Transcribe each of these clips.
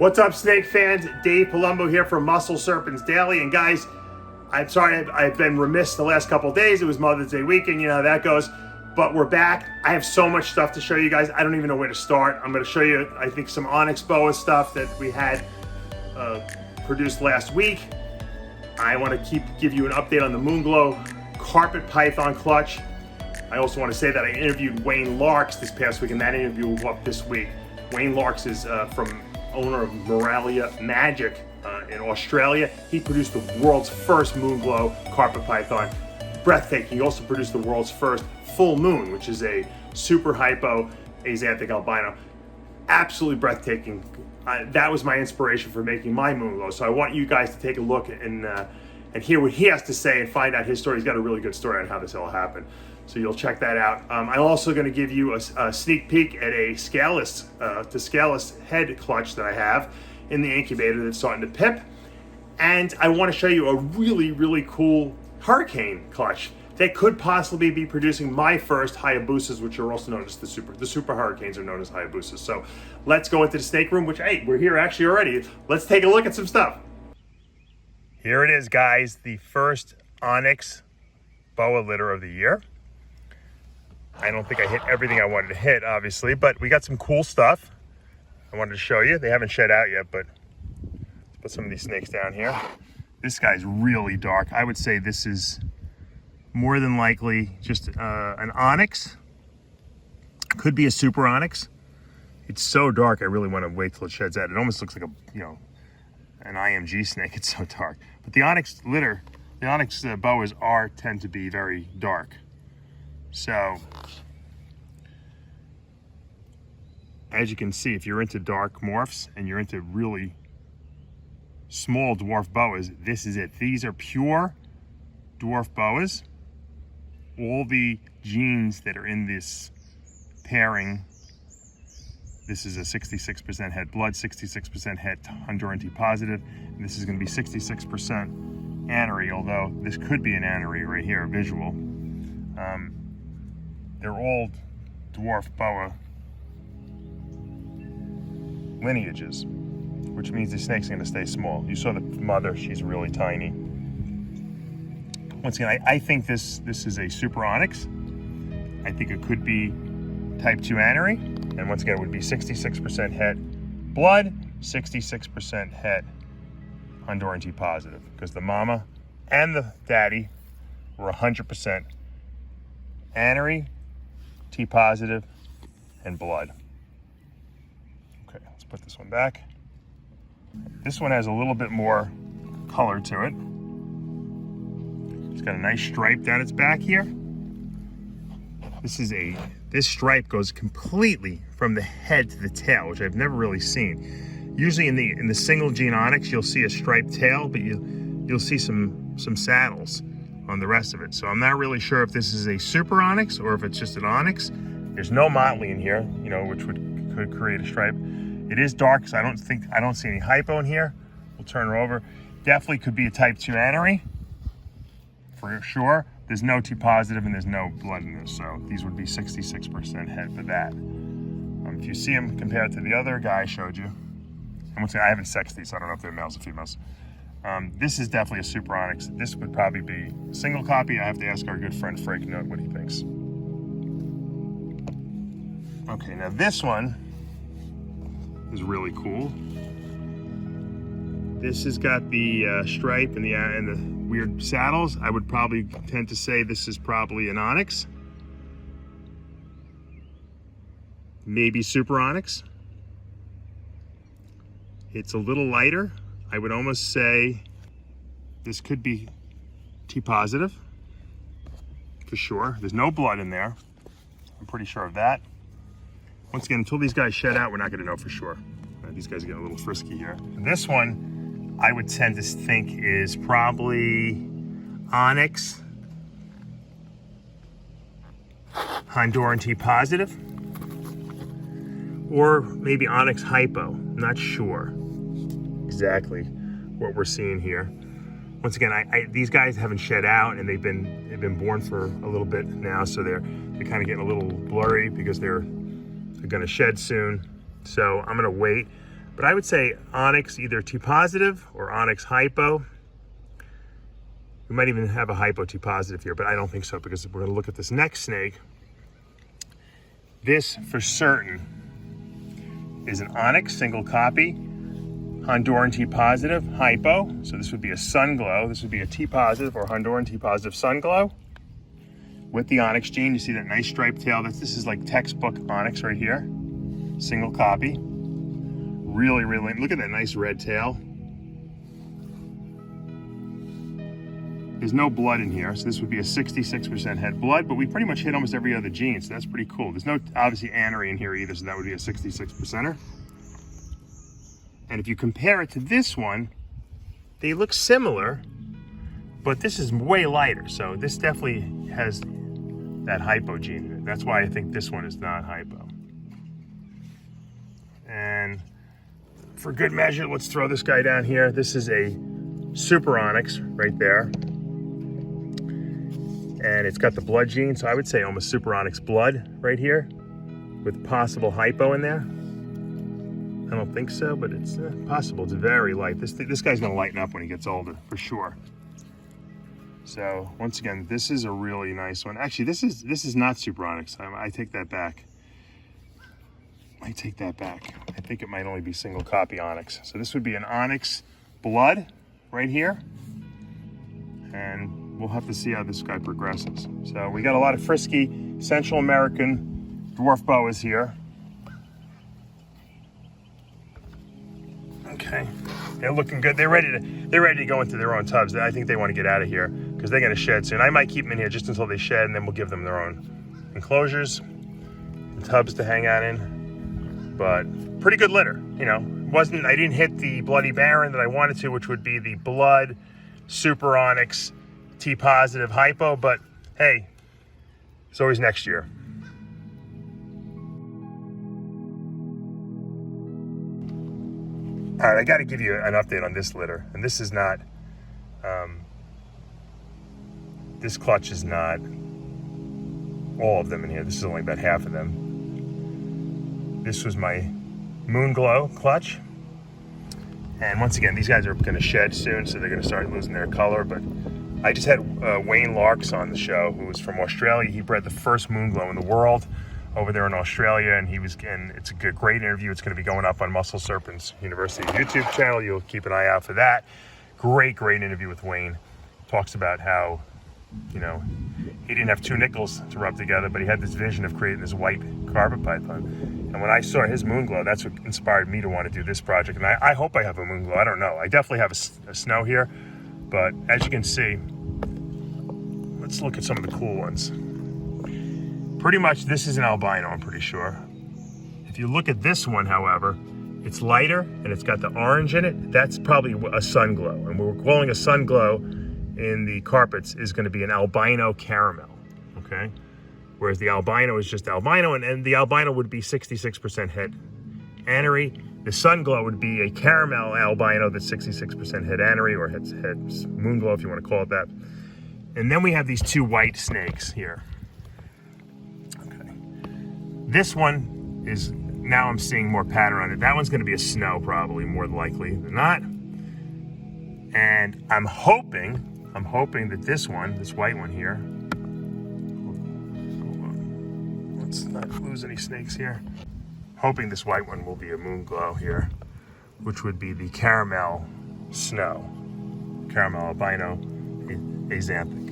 What's up, snake fans? Dave Palumbo here from Muscle Serpents Daily. And guys, I'm sorry I've been remiss the last couple of days. It was Mother's Day weekend, you know how that goes. But we're back. I have so much stuff to show you guys. I don't even know where to start. I'm going to show you, I think, some ONYX BOA stuff that we had produced last week. I want to give you an update on the MOONGLOW Carpet Python clutch. I also want to say that I interviewed Wayne Larks this past week, and that interview will go up this week. Wayne Larks is owner of Moralia Magic in Australia. He produced the world's first MOONGLOW Carpet Python. Breathtaking. He also produced the world's first Full Moon, which is a super hypo axanthic albino. Absolutely breathtaking. That was my inspiration for making my MOONGLOW. So I want you guys to take a look and hear what he has to say and find out his story. He's got a really good story on how this all happened. So you'll check that out. I'm also going to give you a sneak peek at a scaleless to scaleless head clutch that I have in the incubator that's starting to pip. And I want to show you a really, really cool hurricane clutch that could possibly be producing my first Hayabusas, which are also known as the super hurricanes are known as Hayabusas. So let's go into the snake room, which, hey, we're here actually already. Let's take a look at some stuff. Here it is, guys, the first ONYX BOA litter of the year. I don't think I hit everything I wanted to hit, obviously, but we got some cool stuff I wanted to show you. They haven't shed out yet, but let's put some of these snakes down here. This guy's really dark. I would say this is more than likely just an ONYX. Could be a super ONYX. It's so dark, I really want to wait till it sheds out. It almost looks like an IMG snake. It's so dark. But the ONYX litter, the ONYX boas tend to be very dark. So, as you can see, if you're into dark morphs and you're into really small dwarf boas, this is it. These are pure dwarf boas. All the genes that are in this pairing, this is a 66% het blood, 66% het Honduran T positive, and this is going to be 66% anery, although this could be an anery right here, visual. They're all dwarf boa lineages, which means the snake's going to stay small. You saw the mother, she's really tiny. Once again, I think this is a super ONYX. I think it could be type 2 anery, and once again, it would be 66% het blood, 66% het Honduran T positive, because the mama and the daddy were 100% anery, T positive, and blood. Okay, let's put this one back. This one has a little bit more color to it. It's got a nice stripe down its back here. This stripe goes completely from the head to the tail, which I've never really seen. Usually in the single gene ONYX, you'll see a striped tail, but you'll see some saddles on the rest of it. So I'm not really sure if this is a super ONYX or if it's just an ONYX. There's no motley in here, which could create a stripe. It is dark, so I don't see any hypo in here. We'll turn her over. Definitely could be a type 2 anery, for sure. There's no T positive and there's no blood in this, so these would be 66% het for that. If you see them compared to the other guy I showed you, and once again, I haven't sexed these, so I don't know if they're males or females. This is definitely a super ONYX. This would probably be a single copy. I have to ask our good friend Frank Note what he thinks. Okay, now this one is really cool. This has got the stripe and the weird saddles. I would probably tend to say this is probably an ONYX. Maybe super ONYX. It's a little lighter. I would almost say this could be T positive, for sure. There's no blood in there. I'm pretty sure of that. Once again, until these guys shed out, we're not gonna know for sure. These guys are getting a little frisky here. This one, I would tend to think is probably ONYX, Honduran T positive, or maybe ONYX hypo. I'm not sure exactly what we're seeing here. Once again, these guys haven't shed out, and they've been born for a little bit now, so they're kind of getting a little blurry because they're going to shed soon. So I'm going to wait. But I would say ONYX either T positive or ONYX hypo. We might even have a hypo T positive here, but I don't think so because we're gonna look at this next snake. This for certain is an ONYX single copy, Honduran T positive, hypo. So this would be a sun glow. This would be a T positive or Honduran T positive sun glow with the ONYX gene. You see that nice striped tail. This is like textbook ONYX right here. Single copy. Really, really, look at that nice red tail. There's no blood in here, so this would be a 66% head blood, but we pretty much hit almost every other gene, so that's pretty cool. There's no, obviously, anery in here either, so that would be a 66%er. And if you compare it to this one, they look similar, but this is way lighter. So this definitely has that hypo gene in it. That's why I think this one is not hypo. And for good measure, let's throw this guy down here. This is a super ONYX right there. And it's got the blood gene, so I would say almost super ONYX blood right here with possible hypo in there. I don't think so, but it's possible. It's very light. This guy's gonna lighten up when he gets older, for sure. So once again, this is a really nice one. Actually, this is not super ONYX. I take that back. I take that back. I think it might only be single copy ONYX. So this would be an ONYX blood right here, and we'll have to see how this guy progresses. So we got a lot of frisky Central American dwarf boas here. Okay, they're looking good. They're ready to go into their own tubs. I think they want to get out of here because they're going to shed soon. I might keep them in here just until they shed, and then we'll give them their own enclosures and tubs to hang out in. But pretty good litter, you know. I didn't hit the Bloody Baron that I wanted to, which would be the blood super ONYX T positive hypo. But hey, it's always next year. All right, I got to give you an update on this litter, and this is not, this clutch is not all of them in here. This is only about half of them. This was my Moonglow clutch, and once again, these guys are going to shed soon, so they're going to start losing their color. But I just had Wayne Larks on the show, who was from Australia. He bred the first Moonglow in the world over there in Australia, and it's a great interview. It's going to be going up on Muscle Serpents University YouTube channel. You'll keep an eye out for that. Great interview with Wayne. Talks about how, you know, he didn't have two nickels to rub together, but he had this vision of creating this white carpet python. And when I saw his Moonglow, that's what inspired me to want to do this project. And I hope I have a Moonglow. I don't know. I definitely have a snow here, but as you can see, let's look at some of the cool ones. Pretty much this is an albino, I'm pretty sure. If you look at this one, however, it's lighter and it's got the orange in it. That's probably a sun glow. And we're calling a sun glow in the carpets is going to be an albino caramel, okay? Whereas the albino is just albino, and the albino would be 66% head anery. The sun glow would be a caramel albino that's 66% head anery, or head Moonglow if you want to call it that. And then we have these two white snakes here. This one is, now I'm seeing more pattern on it. That one's going to be a snow probably, more likely than not. And I'm hoping that this one, this white one here, hold on. Let's not lose any snakes here. Hoping this white one will be a Moonglow here, which would be the caramel snow, caramel albino axanthic.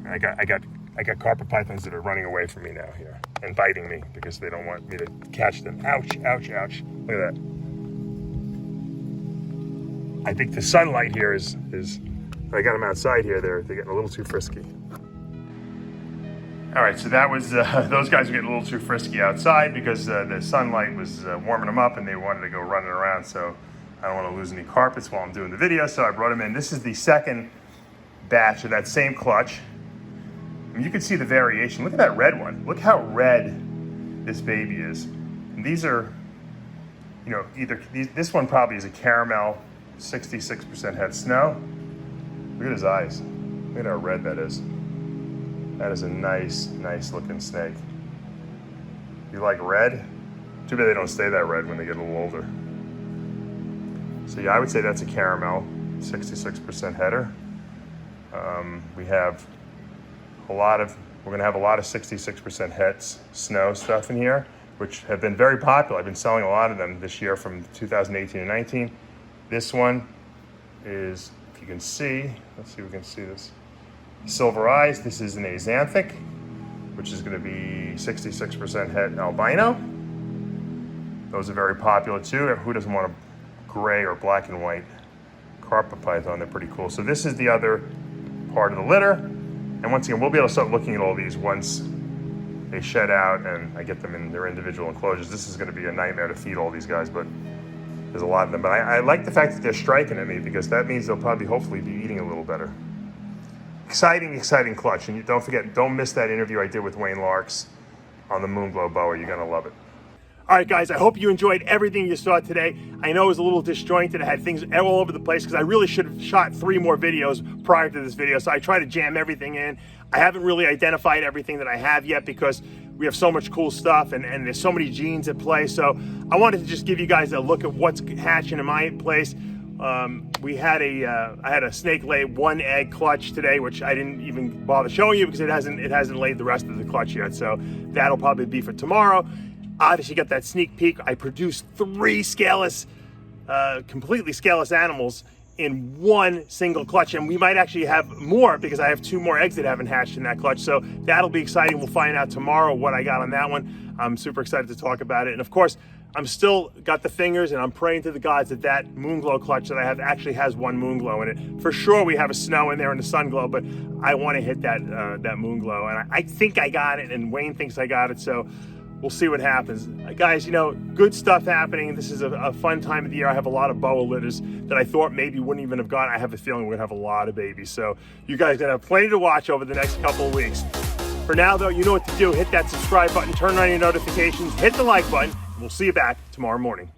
I got carpet pythons that are running away from me now here and biting me because they don't want me to catch them. Ouch, ouch, ouch. Look at that. I think the sunlight here is I got them outside here, they're getting a little too frisky. All right, so that was, those guys were getting a little too frisky outside because the sunlight was warming them up and they wanted to go running around, so I don't want to lose any carpets while I'm doing the video, so I brought them in. This is the second batch of that same clutch. And you can see the variation. Look at that red one. Look how red this baby is. And these are, you know, this one probably is a caramel 66% head snow. Look at his eyes. Look at how red that is. That is a nice looking snake. You like red? Too bad they don't stay that red when they get a little older. So yeah, I would say that's a caramel, 66% header. We have a lot of, we're gonna have a lot of 66% hets, snow stuff in here, which have been very popular. I've been selling a lot of them this year from 2018 and 19. This one is, if you can see, let's see if we can see this. Silver Eyes, this is an axanthic, which is gonna be 66% het albino. Those are very popular too. Who doesn't want a gray or black and white carpet python? They're pretty cool. So this is the other part of the litter. And once again, we'll be able to start looking at all these once they shed out and I get them in their individual enclosures. This is gonna be a nightmare to feed all these guys, but there's a lot of them. But I like the fact that they're striking at me because that means they'll probably hopefully be eating a little better. Exciting, exciting clutch. And don't forget, don't miss that interview I did with Wayne Larks on the Moonglow Boa. You're gonna love it. All right, guys, I hope you enjoyed everything you saw today. I know it was a little disjointed. I had things all over the place because I really should have shot 3 more videos prior to this video. So I tried to jam everything in. I haven't really identified everything that I have yet because we have so much cool stuff and there's so many genes at play. So I wanted to just give you guys a look at what's hatching in my place. I had a snake lay 1 egg clutch today, which I didn't even bother showing you because it hasn't laid the rest of the clutch yet. So that'll probably be for tomorrow. Obviously got that sneak peek. I produced 3 scaleless, completely scaleless animals in 1 single clutch, and we might actually have more because I have 2 more eggs that haven't hatched in that clutch. So that'll be exciting. We'll find out tomorrow what I got on that one. I'm super excited to talk about it. And of course, I'm still got the fingers and I'm praying to the gods that that Moonglow clutch that I have actually has 1 Moonglow in it. For sure we have a snow in there and a sun glow, but I want to hit that Moonglow. And I think I got it and Wayne thinks I got it. So we'll see what happens. Guys, you know, good stuff happening. This is a fun time of the year. I have a lot of boa litters that I thought maybe wouldn't even have gone. I have a feeling we're gonna have a lot of babies. So you guys are gonna have plenty to watch over the next couple of weeks. For now though, you know what to do. Hit that subscribe button, turn on your notifications, hit the like button, and we'll see you back tomorrow morning.